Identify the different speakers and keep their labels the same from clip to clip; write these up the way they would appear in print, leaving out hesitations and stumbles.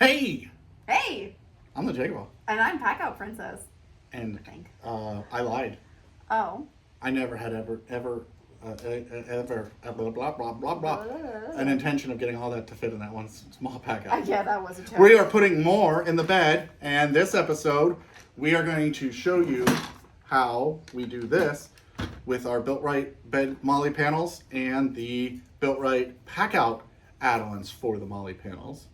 Speaker 1: Hey!
Speaker 2: Hey!
Speaker 1: I'm the JakeOfALL.
Speaker 2: And I'm Packout Princess.
Speaker 1: And
Speaker 2: I think.
Speaker 1: I lied.
Speaker 2: Oh.
Speaker 1: I never had ever, blah, blah, blah, blah, blah, an intention of getting all that to fit in that one small pack-out.
Speaker 2: Yeah, that was a joke.
Speaker 1: We are putting more in the bed, and this episode, we are going to show you how we do this with our BuiltRight bed molly panels and the BuiltRight PACKOUT add-ons for the molly panels.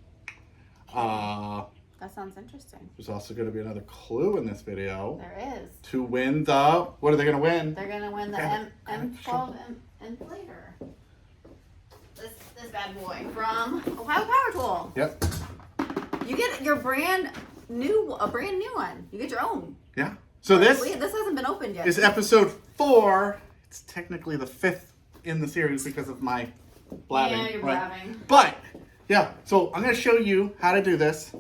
Speaker 2: That sounds interesting.
Speaker 1: There's also going to be another clue in this video.
Speaker 2: There is.
Speaker 1: To win the... What are they going to win?
Speaker 2: They're going to win the m12 inflator. This bad boy from Ohio Power Tool.
Speaker 1: Yep.
Speaker 2: You get your brand new one. You get your own.
Speaker 1: Yeah. So this
Speaker 2: hasn't been opened yet.
Speaker 1: Is episode 4. It's technically the 5th in the series because of my blabbing.
Speaker 2: Yeah, you're blabbing.
Speaker 1: But, yeah. So I'm going to show you how to do this.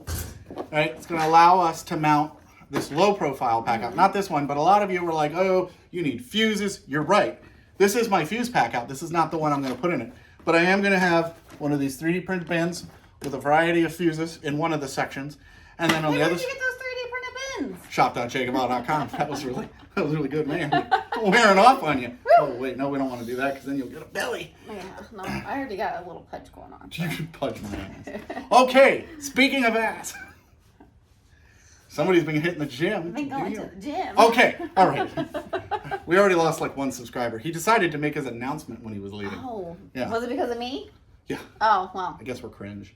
Speaker 1: Right, it's going to allow us to mount this low profile pack-out. Not this one, but a lot of you were like, oh, you need fuses. You're right. This is my fuse pack-out. This is not the one I'm going to put in it. But I am going to have one of these 3D print bins with a variety of fuses in one of the sections. And then on the other
Speaker 2: Where did you get those 3D printed bins?
Speaker 1: Shop.JakeOfALL.com. That was really good, man. Wearing off on you. Oh, wait, no, we don't want to do that because then you'll get a belly.
Speaker 2: Yeah, no, I already got a little pudge going on.
Speaker 1: You can pudge my ass. Okay, speaking of ass. Somebody's been hitting the gym.
Speaker 2: I've been going to the gym.
Speaker 1: Okay, all right. We already lost like 1 subscriber. He decided to make his announcement when he was leaving.
Speaker 2: Oh,
Speaker 1: yeah.
Speaker 2: Was it because of me?
Speaker 1: Yeah.
Speaker 2: Oh, well.
Speaker 1: I guess we're cringe.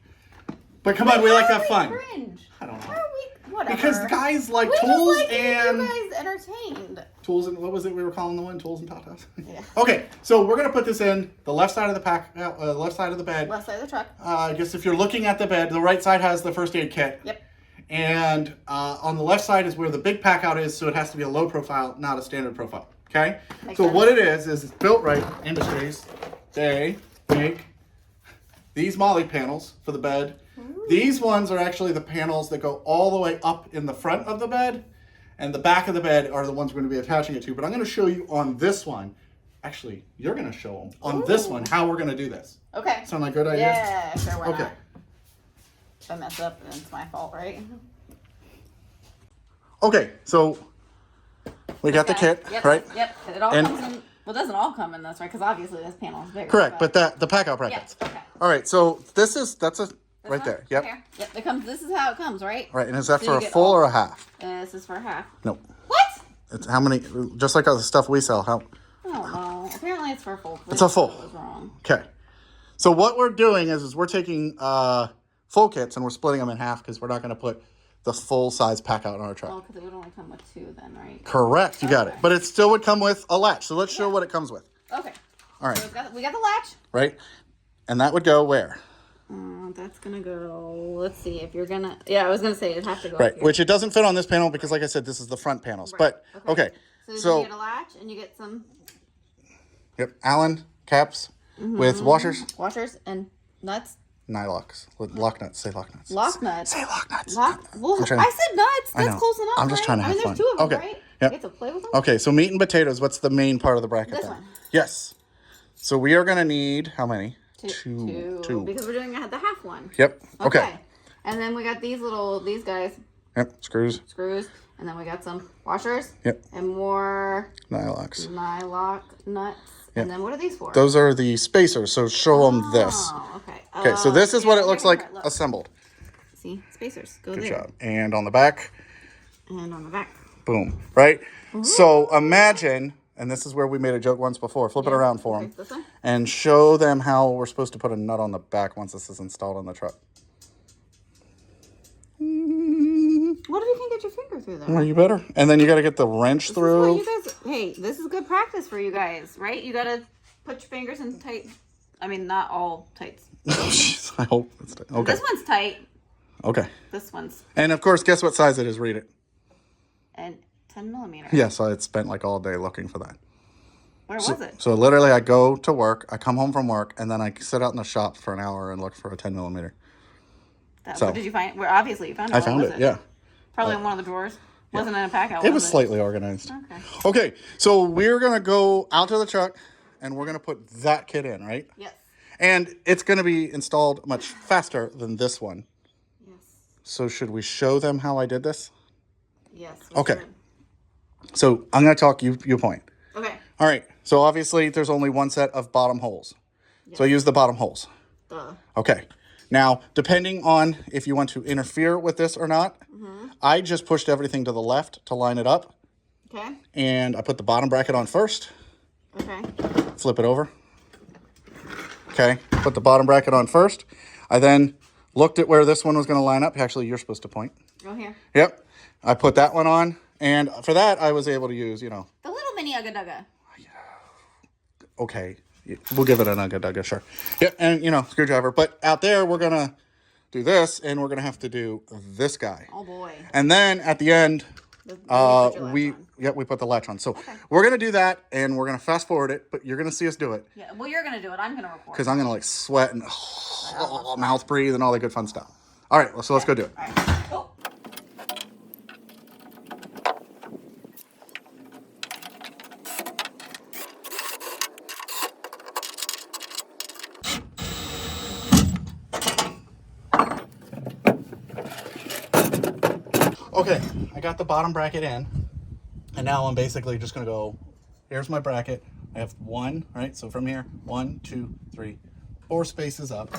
Speaker 1: But come on, we like to have fun.
Speaker 2: Cringe?
Speaker 1: I don't know.
Speaker 2: How are we? Whatever.
Speaker 1: Because the guys like
Speaker 2: we
Speaker 1: tools
Speaker 2: just like
Speaker 1: and...
Speaker 2: you guys entertained.
Speaker 1: Tools and... What was it we were calling the one? Tools and tatas?
Speaker 2: Yeah.
Speaker 1: Okay, so we're going to put this in the left side of the left side of the bed.
Speaker 2: Left side of the truck.
Speaker 1: I guess if you're looking at the bed, the right side has the first aid kit.
Speaker 2: Yep.
Speaker 1: And on the left side is where the big pack-out is, so it has to be a low profile, not a standard profile. Okay?
Speaker 2: Makes
Speaker 1: so
Speaker 2: sense.
Speaker 1: what it is BuiltRight Industries, they make these molly panels for the bed. Ooh. These ones are actually the panels that go all the way up in the front of the bed, and the back of the bed are the ones we're going to be attaching it to. But I'm going to show you on this one. Actually, you're going to show them on this one how we're going to do this.
Speaker 2: Okay.
Speaker 1: Sound like a good idea?
Speaker 2: Yeah, sure, why
Speaker 1: okay.
Speaker 2: not? If I mess up, then it's my fault, right?
Speaker 1: Okay, so we got the kit,
Speaker 2: yep,
Speaker 1: right?
Speaker 2: Yep, it all comes in. Well, it doesn't all come in this, right? Because obviously this panel is bigger.
Speaker 1: Correct, but the pack-out brackets.
Speaker 2: Yeah, okay.
Speaker 1: All right, so that's right
Speaker 2: one?
Speaker 1: there. Yep.
Speaker 2: Here. Yep, it comes. This is how it comes, right?
Speaker 1: Right, and is that
Speaker 2: So
Speaker 1: for
Speaker 2: you
Speaker 1: a
Speaker 2: get
Speaker 1: full
Speaker 2: all-
Speaker 1: or a half?
Speaker 2: This is for a half.
Speaker 1: No.
Speaker 2: What?
Speaker 1: It's how many? Just like all the stuff we sell. How?
Speaker 2: I don't know. Apparently it's for a full.
Speaker 1: It's a full.
Speaker 2: It was wrong.
Speaker 1: Okay. So what we're doing is we're taking full kits and we're splitting them in half because we're not going to put the full size pack out in our truck.
Speaker 2: Well, because it would only come with 2 then, right?
Speaker 1: Correct. You got it. But it still would come with a latch. So let's show what it comes with.
Speaker 2: Okay.
Speaker 1: All right.
Speaker 2: So we got the latch.
Speaker 1: Right. And that would go where?
Speaker 2: That's gonna go. Let's see if you're gonna. Yeah, I was gonna say it'd have to go.
Speaker 1: Right. Which it doesn't fit on this panel because, like I said, this is the front panels.
Speaker 2: Right.
Speaker 1: But okay.
Speaker 2: So you get a latch and you get some.
Speaker 1: Yep. Allen caps with washers.
Speaker 2: Washers and nuts.
Speaker 1: Nylocks. Lock nuts. Say lock nuts.
Speaker 2: Lock nuts.
Speaker 1: Say lock nuts.
Speaker 2: Well, I said nuts. That's close enough.
Speaker 1: I'm just trying to have
Speaker 2: there's
Speaker 1: fun.
Speaker 2: 2 of them,
Speaker 1: Okay.
Speaker 2: right?
Speaker 1: Yep.
Speaker 2: You get to play with them.
Speaker 1: Okay, so meat and potatoes. What's the main part of the bracket?
Speaker 2: This
Speaker 1: then?
Speaker 2: one.
Speaker 1: Yes. So we are going to need how many?
Speaker 2: Two. Because we're doing the half one.
Speaker 1: Yep. Okay.
Speaker 2: And then we got these guys.
Speaker 1: Yep. Screws.
Speaker 2: And then we got some washers.
Speaker 1: Yep.
Speaker 2: And more
Speaker 1: Nylocks.
Speaker 2: nylock nuts.
Speaker 1: Yep.
Speaker 2: And then what are these for?
Speaker 1: Those are the spacers. So show them this.
Speaker 2: Oh, okay.
Speaker 1: Okay, so this is what it looks like
Speaker 2: look.
Speaker 1: assembled.
Speaker 2: See, spacers. Go
Speaker 1: Good
Speaker 2: there.
Speaker 1: job. And on the back.
Speaker 2: And on the back.
Speaker 1: Boom. Right? Ooh. So imagine, and this is where we made a joke once before. Flip it around for them.
Speaker 2: This one?
Speaker 1: And show them how we're supposed to put a nut on the back once this is installed on the truck.
Speaker 2: What if you can get your finger through there?
Speaker 1: Well, you better. And then you got to get the wrench through.
Speaker 2: Hey, this is good practice for you guys, right? You got to put your fingers in tight. I mean, not all tights.
Speaker 1: I hope it's tight. Okay.
Speaker 2: This one's tight.
Speaker 1: Okay.
Speaker 2: This one's.
Speaker 1: And of course, guess what size it is? Read it.
Speaker 2: And 10 millimeter.
Speaker 1: Yeah, so I spent like all day looking for that.
Speaker 2: Where was it?
Speaker 1: So literally I go to work, I come home from work, and then I sit out in the shop for an hour and look for a 10 millimeter.
Speaker 2: What did you find? Well, obviously you found it.
Speaker 1: I found it, yeah.
Speaker 2: Probably in one of the drawers. Wasn't in a pack-out.
Speaker 1: It was slightly organized.
Speaker 2: Okay.
Speaker 1: Okay, so we're going to go out to the truck and we're going to put that kit in, right?
Speaker 2: Yes.
Speaker 1: And it's going to be installed much faster than this one.
Speaker 2: Yes.
Speaker 1: So should we show them how I did this?
Speaker 2: Yes.
Speaker 1: Okay. So I'm going to talk you point.
Speaker 2: Okay.
Speaker 1: All right. So obviously there's only one set of bottom holes. Yes. So I use the bottom holes.
Speaker 2: Duh.
Speaker 1: Okay. Now, depending on if you want to interfere with this or not, I just pushed everything to the left to line it up.
Speaker 2: Okay.
Speaker 1: And I put the bottom bracket on first.
Speaker 2: Okay.
Speaker 1: Flip it over. Okay. Put the bottom bracket on first. I then looked at where this one was going to line up. Actually, you're supposed to point.
Speaker 2: Oh, here.
Speaker 1: Yep. I put that one on. And for that, I was able to use, you know.
Speaker 2: The little mini Ugga Dugga.
Speaker 1: Okay. We'll give it an Ugga Dugga, sure. Yep. And, you know, screwdriver. But out there, we're going to do this. And we're going to have to do this guy.
Speaker 2: Oh, boy.
Speaker 1: And then at the end, we put the latch on. So we're going to do that. And we're going to fast forward it. But you're going to see us do it.
Speaker 2: Yeah. Well, you're going to do it. I'm going to record.
Speaker 1: Because I'm going to like sweat and mouth breathe and all that good fun stuff. All right. So let's go do it.
Speaker 2: All right. Oh.
Speaker 1: Okay, I got the bottom bracket in, and now I'm basically just going to go, here's my bracket. I have one, right? So from here, 1, 2, 3, 4 spaces up.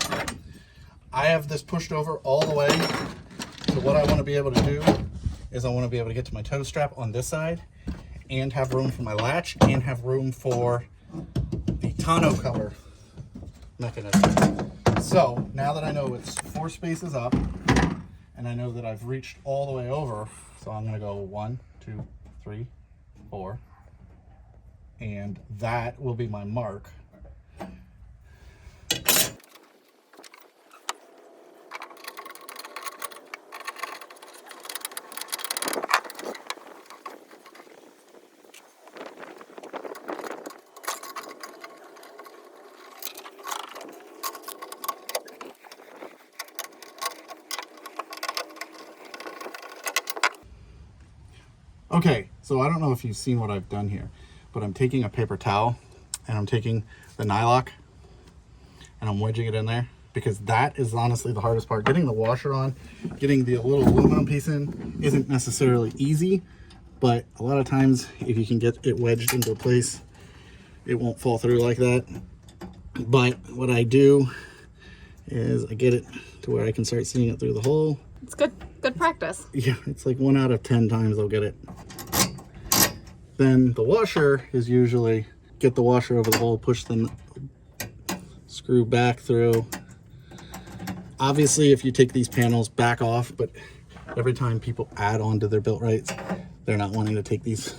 Speaker 1: I have this pushed over all the way. So what I want to be able to do is I want to be able to get to my toe strap on this side and have room for my latch and have room for the tonneau cover mechanism. So now that I know it's 4 spaces up, and I know that I've reached all the way over, so I'm going to go 1, 2, 3, 4, and that will be my mark. Okay, so I don't know if you've seen what I've done here, but I'm taking a paper towel and I'm taking the nylock and I'm wedging it in there because that is honestly the hardest part. Getting the washer on, getting the little aluminum piece in isn't necessarily easy, but a lot of times if you can get it wedged into a place, it won't fall through like that. But what I do is I get it to where I can start seeing it through the hole.
Speaker 2: It's good practice.
Speaker 1: Yeah, it's like 1 out of 10 times I'll get it. Then the washer is usually get the washer over the hole, push the screw back through. Obviously, if you take these panels back off, but every time people add on to their BuiltRights, they're not wanting to take these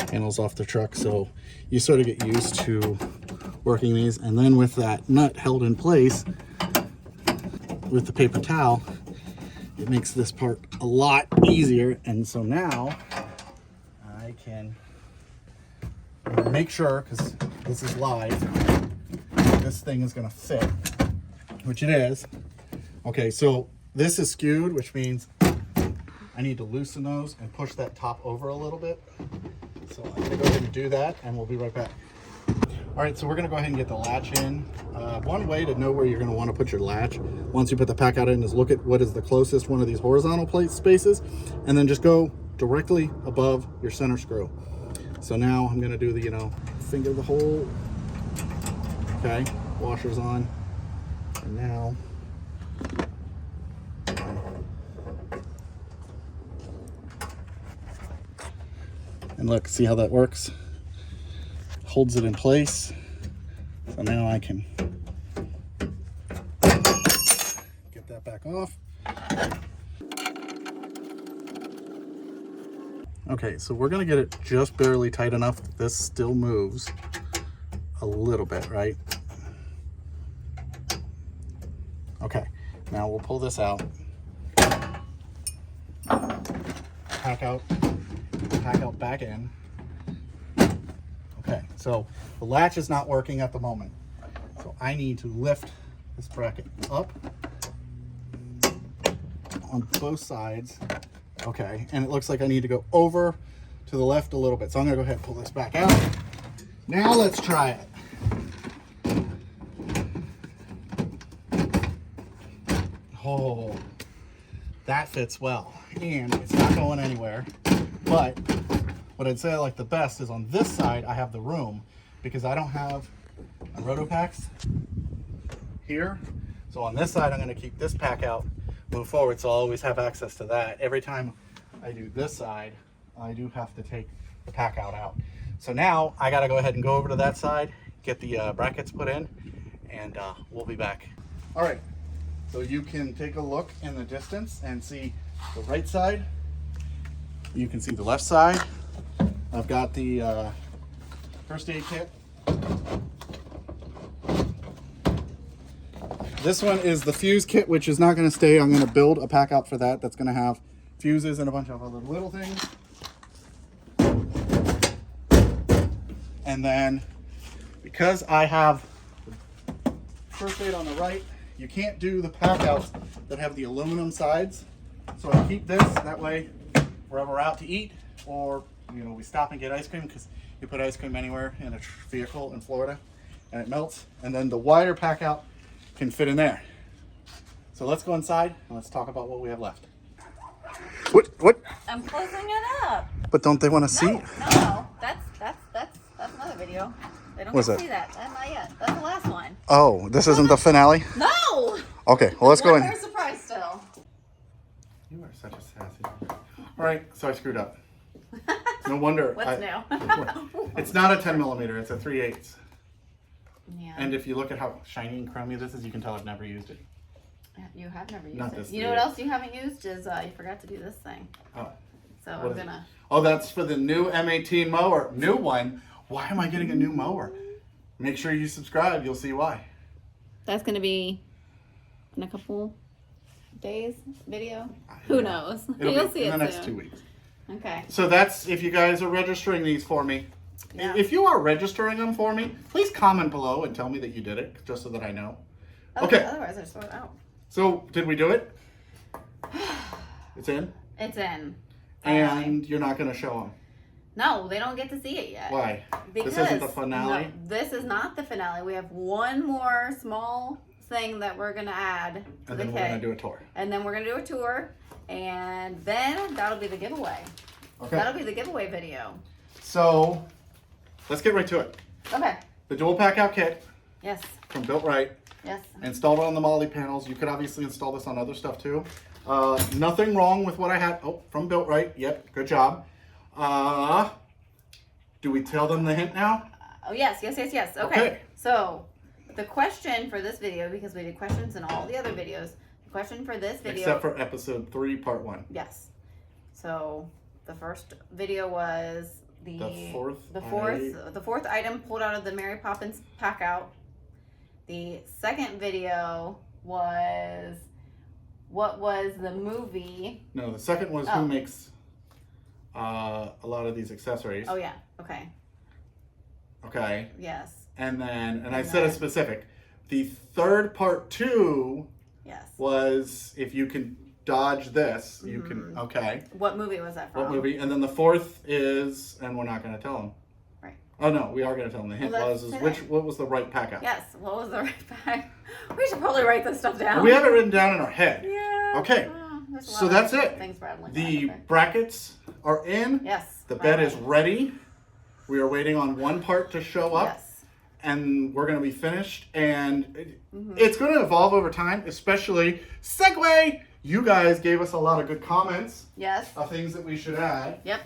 Speaker 1: panels off their truck. So you sort of get used to working these. And then with that nut held in place with the paper towel, it makes this part a lot easier. And so now I can make sure, because this is live, this thing is going to fit, which it is. Okay, so this is skewed, which means I need to loosen those and push that top over a little bit. So I'm going to go ahead and do that, and we'll be right back. All right, so we're going to go ahead and get the latch in. One way to know where you're going to want to put your latch once you put the PACKOUT in is look at what is the closest one of these horizontal plate spaces, and then just go directly above your center screw. So now I'm going to do the, finger the hole. Okay, washer's on. And now and look, see how that works? Holds it in place. So now I can get that back off. Okay, so we're gonna get it just barely tight enough that this still moves a little bit, right? Okay, now we'll pull this out. PACKOUT back in. Okay, so the latch is not working at the moment. So I need to lift this bracket up on both sides. Okay, and it looks like I need to go over to the left a little bit. So I'm gonna go ahead and pull this back out. Now let's try it. Oh, that fits well, and it's not going anywhere. But what I'd say I like the best is on this side, I have the room because I don't have a RotoPax here. So on this side, I'm going to keep this pack out, move forward, so I'll always have access to that. Every time I do this side, I do have to take the pack out. So now I got to go ahead and go over to that side, get the brackets put in, and we'll be back. All right, so you can take a look in the distance and see the right side. You can see the left side. I've got the first aid kit. This one is the fuse kit, which is not going to stay. I'm going to build a pack out for that. That's going to have fuses and a bunch of other little things. And then, because I have first aid on the right, you can't do the pack outs that have the aluminum sides. So I keep this, that way wherever we're out to eat, or we stop and get ice cream, because you put ice cream anywhere in a vehicle in Florida and it melts. And then the wider pack out can fit in there. So let's go inside and let's talk about what we have left. What?
Speaker 2: I'm closing it up.
Speaker 1: But don't they want to see?
Speaker 2: No. That's another video. They don't get to see that. Not yet. That's the last one.
Speaker 1: Oh, this isn't the finale?
Speaker 2: No!
Speaker 1: Okay, well let's go in.
Speaker 2: One more surprise still.
Speaker 1: You are such a sassy. All right, so I screwed up. No wonder.
Speaker 2: What's new?
Speaker 1: It's not a 10mm, it's a 3/8.
Speaker 2: Yeah.
Speaker 1: And if you look at how shiny and chromy this is, you can tell I've never used it.
Speaker 2: You have never used
Speaker 1: Not
Speaker 2: it.
Speaker 1: this
Speaker 2: You know what else you haven't used is you forgot to do this thing.
Speaker 1: Oh.
Speaker 2: So I'm gonna.
Speaker 1: Oh, that's for the new M18 mower. New one. Why am I getting a new mower? Make sure you subscribe. You'll see why.
Speaker 2: That's gonna be in a couple days video. Who knows? You'll see it
Speaker 1: in the next
Speaker 2: soon.
Speaker 1: 2 weeks.
Speaker 2: Okay.
Speaker 1: So that's if you guys are registering these for me.
Speaker 2: Yeah.
Speaker 1: If you are registering them for me, please comment below and tell me that you did it, just so that I know. Okay.
Speaker 2: Otherwise, I just throw it out.
Speaker 1: So, did we do it? It's in?
Speaker 2: It's in.
Speaker 1: And you're not going to show them?
Speaker 2: No, they don't get to see it yet.
Speaker 1: Why?
Speaker 2: Because
Speaker 1: this isn't the finale?
Speaker 2: No, this is not the finale. We have one more small thing that we're going to add to
Speaker 1: And
Speaker 2: the
Speaker 1: then
Speaker 2: kit.
Speaker 1: we're going to do a tour.
Speaker 2: And then we're going to do a tour. And then that'll be the giveaway.
Speaker 1: Okay.
Speaker 2: That'll be the giveaway video.
Speaker 1: So, let's get right to it.
Speaker 2: Okay.
Speaker 1: The dual pack out kit
Speaker 2: Yes.
Speaker 1: from BuiltRight.
Speaker 2: Yes.
Speaker 1: Installed it on the Molly panels. You could obviously install this on other stuff too. Nothing wrong with what I had. Oh, from BuiltRight. Yep, good job. Do we tell them the hint now?
Speaker 2: Oh, yes. Okay. So, the question for this video, because we did questions in all the other videos, the question for this video.
Speaker 1: Except for episode 3, part 1.
Speaker 2: Yes. So, the first video was the fourth item pulled out of the Mary Poppins PACKOUT. The second video was what was the movie?
Speaker 1: No, the second was who makes a lot of these accessories.
Speaker 2: Oh yeah. Okay.
Speaker 1: Okay.
Speaker 2: Yes.
Speaker 1: And I said a specific. The third part 2 was if you can dodge this, you can. Okay.
Speaker 2: What movie was that from?
Speaker 1: What movie? And then the fourth is, and we're not going to tell them.
Speaker 2: Right.
Speaker 1: Oh no, we are going to tell them. The hint what was the right pack out?
Speaker 2: Yes. What was the right pack? We should probably write this stuff down.
Speaker 1: We have it written down in our head.
Speaker 2: Yeah.
Speaker 1: Okay. So that's it.
Speaker 2: Things rattling.
Speaker 1: The brackets are in.
Speaker 2: Yes.
Speaker 1: The bed is ready. We are waiting on one part to show up.
Speaker 2: Yes.
Speaker 1: And we're going to be finished. And it's going to evolve over time, especially segue. You guys gave us a lot of good comments.
Speaker 2: Yes.
Speaker 1: Of things that we should add.
Speaker 2: Yep.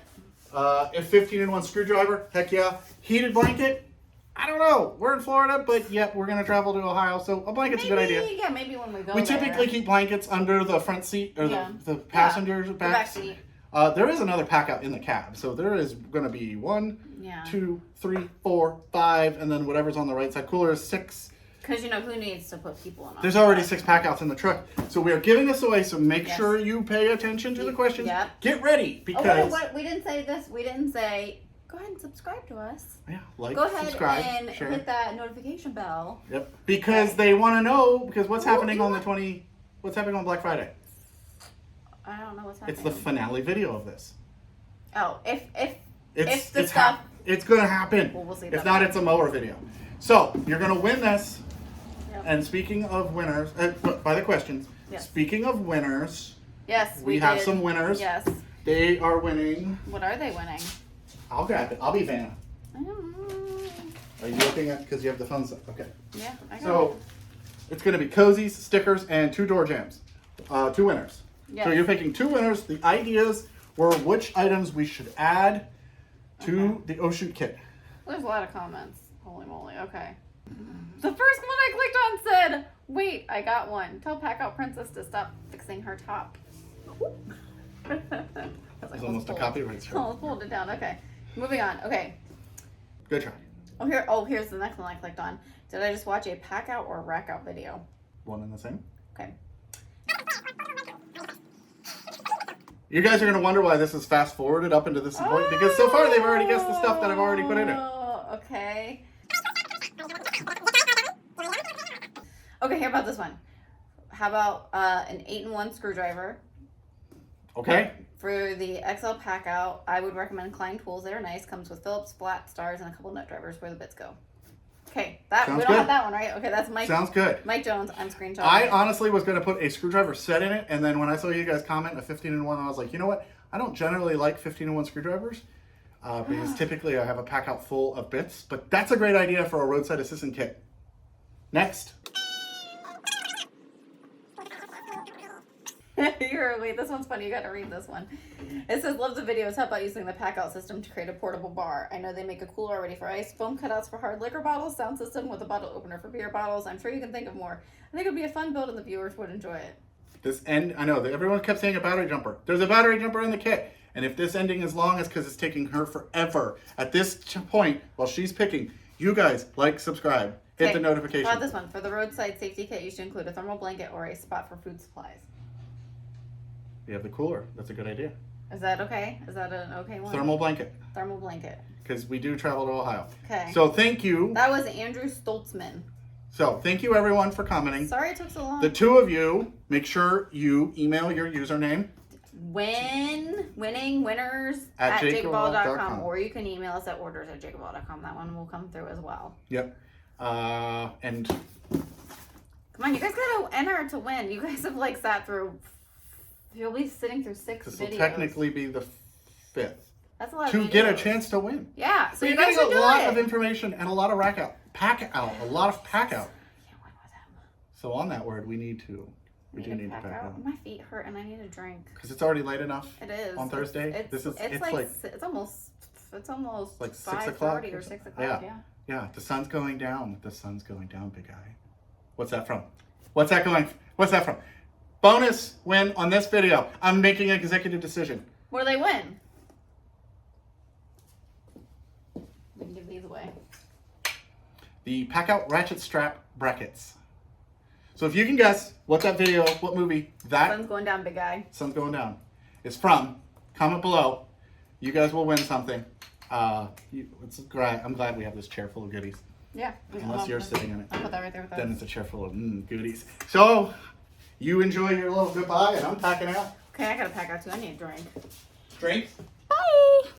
Speaker 1: If 15-in-1 screwdriver, heck yeah. Heated blanket, I don't know. We're in Florida, but yep, we're going to travel to Ohio, so a blanket's a good idea.
Speaker 2: Yeah, maybe when we go
Speaker 1: We typically keep blankets under the front seat, or the passenger's back
Speaker 2: seat.
Speaker 1: There is another pack out in the cab, so there is going to be 1, 2, 3, 4, 5, and then whatever's on the right side. Cooler is 6.
Speaker 2: Because who needs to put people in?
Speaker 1: There's already 6 pack outs in the truck, so we are giving this away. So make sure you pay attention to the questions.
Speaker 2: Yep.
Speaker 1: Get ready because
Speaker 2: we didn't say this. We didn't say go ahead and subscribe to us.
Speaker 1: Yeah, like,
Speaker 2: go ahead
Speaker 1: subscribe,
Speaker 2: and
Speaker 1: share.
Speaker 2: hit that notification bell.
Speaker 1: Yep, because they want to know what's happening on what's happening on Black Friday.
Speaker 2: I don't know what's happening.
Speaker 1: It's the finale video of this.
Speaker 2: Oh, if
Speaker 1: it's gonna happen.
Speaker 2: We'll see.
Speaker 1: If not, it's a mower video. So you're gonna win this. Yep. And speaking of winners, by the questions.
Speaker 2: Yep.
Speaker 1: Speaking of winners,
Speaker 2: Yes,
Speaker 1: we have
Speaker 2: did.
Speaker 1: some winners.
Speaker 2: Yes.
Speaker 1: They are winning.
Speaker 2: What are they winning?
Speaker 1: I'll grab it. I'll be Vanna.
Speaker 2: I don't know.
Speaker 1: Are you looking at, because you have the phones up? Okay.
Speaker 2: Yeah, I got
Speaker 1: So, it's going to be cozies, stickers, and 2 door jams. 2 winners.
Speaker 2: Yes.
Speaker 1: So you're picking 2 winners. The ideas were which items we should add to the OHSH kit.
Speaker 2: There's a lot of comments. Holy moly. Okay. The first one I clicked on said, wait, I got one. Tell Packout Princess to stop fixing her top.
Speaker 1: That's almost a copyright strike.
Speaker 2: Oh, let's hold it down. Okay. Moving on. Okay.
Speaker 1: Good try.
Speaker 2: Here's the next one I clicked on. Did I just watch a pack-out or rack-out video?
Speaker 1: One and the same.
Speaker 2: Okay.
Speaker 1: You guys are going to wonder why this is fast forwarded up into this point, because so far they've already guessed the stuff that I've already put in it.
Speaker 2: Okay. Okay, how about this one? How about an 8-in-1 screwdriver?
Speaker 1: Okay.
Speaker 2: For the XL Packout, I would recommend Klein tools. They're nice. Comes with Phillips, flat stars, and a couple nut drivers where the bits go. Okay, we don't have that one, right? Okay, that's Mike.
Speaker 1: Sounds good.
Speaker 2: Mike Jones. I'm screenshotting.
Speaker 1: I honestly was going to put a screwdriver set in it, and then when I saw you guys comment a 15-in-1, I was like, you know what? I don't generally like 15-in-1 screwdrivers because typically I have a Packout full of bits, but that's a great idea for a roadside assistant kit. Next.
Speaker 2: Wait, this one's funny. You got to read this one. It says, love the videos. How about using the Packout system to create a portable bar? I know they make a cooler ready for ice, foam cutouts for hard liquor bottles, sound system with a bottle opener for beer bottles. I'm sure you can think of more. I think it would be a fun build and the viewers would enjoy it.
Speaker 1: This end, I know that everyone kept saying a battery jumper. There's a battery jumper in the kit. And if this ending is long, it's because it's taking her forever. At this point, while she's picking, you guys like, subscribe, hit the notification.
Speaker 2: How about this one? For the roadside safety kit, you should include a thermal blanket or a spot for food supplies.
Speaker 1: You have the cooler. That's a good idea.
Speaker 2: Is that okay? Is that an okay one?
Speaker 1: Thermal blanket.
Speaker 2: Thermal blanket.
Speaker 1: Because we do travel to Ohio.
Speaker 2: Okay.
Speaker 1: So thank you.
Speaker 2: That was Andrew Stoltzman.
Speaker 1: So thank you everyone for commenting.
Speaker 2: Sorry it took so long.
Speaker 1: The 2 of you, make sure you email your username.
Speaker 2: Winners at JakeOfALL.com, or you can email us at orders@JakeOfALL.com. That one will come through as well.
Speaker 1: Yep. And
Speaker 2: come on, you guys gotta enter to win. You guys have like sat through. You'll be sitting through 6 videos.
Speaker 1: This will technically be the 5th.
Speaker 2: That's a lot of
Speaker 1: to
Speaker 2: videos.
Speaker 1: get a chance to win.
Speaker 2: Yeah, so
Speaker 1: you're
Speaker 2: you guys
Speaker 1: getting
Speaker 2: should
Speaker 1: a lot
Speaker 2: do it.
Speaker 1: of information and a lot of pack out, a lot of pack out.
Speaker 2: I can't win with him.
Speaker 1: So on that word, we do need to pack out.
Speaker 2: My feet hurt and I need a drink.
Speaker 1: Because it's already late enough.
Speaker 2: It is.
Speaker 1: On Thursday.
Speaker 2: It's almost
Speaker 1: like 6
Speaker 2: 5:30
Speaker 1: o'clock
Speaker 2: or 6 o'clock. Yeah.
Speaker 1: Yeah. The sun's going down. The sun's going down, big guy. What's that from? What's that from? Bonus win on this video. I'm making an executive decision.
Speaker 2: What do they win? We can give these away.
Speaker 1: The Packout ratchet strap brackets. So if you can guess what that video, what movie that
Speaker 2: Sun's going down, big guy.
Speaker 1: Sun's going down is from, comment below. You guys will win something. I'm glad we have this chair full of goodies.
Speaker 2: Yeah.
Speaker 1: Unless you're sitting in it.
Speaker 2: I'll put that right there with us.
Speaker 1: Then it's a chair full of goodies. So you enjoy your little goodbye, and I'm packing out.
Speaker 2: Okay, I gotta pack out too. I need a drink.
Speaker 1: Drink?
Speaker 2: Bye.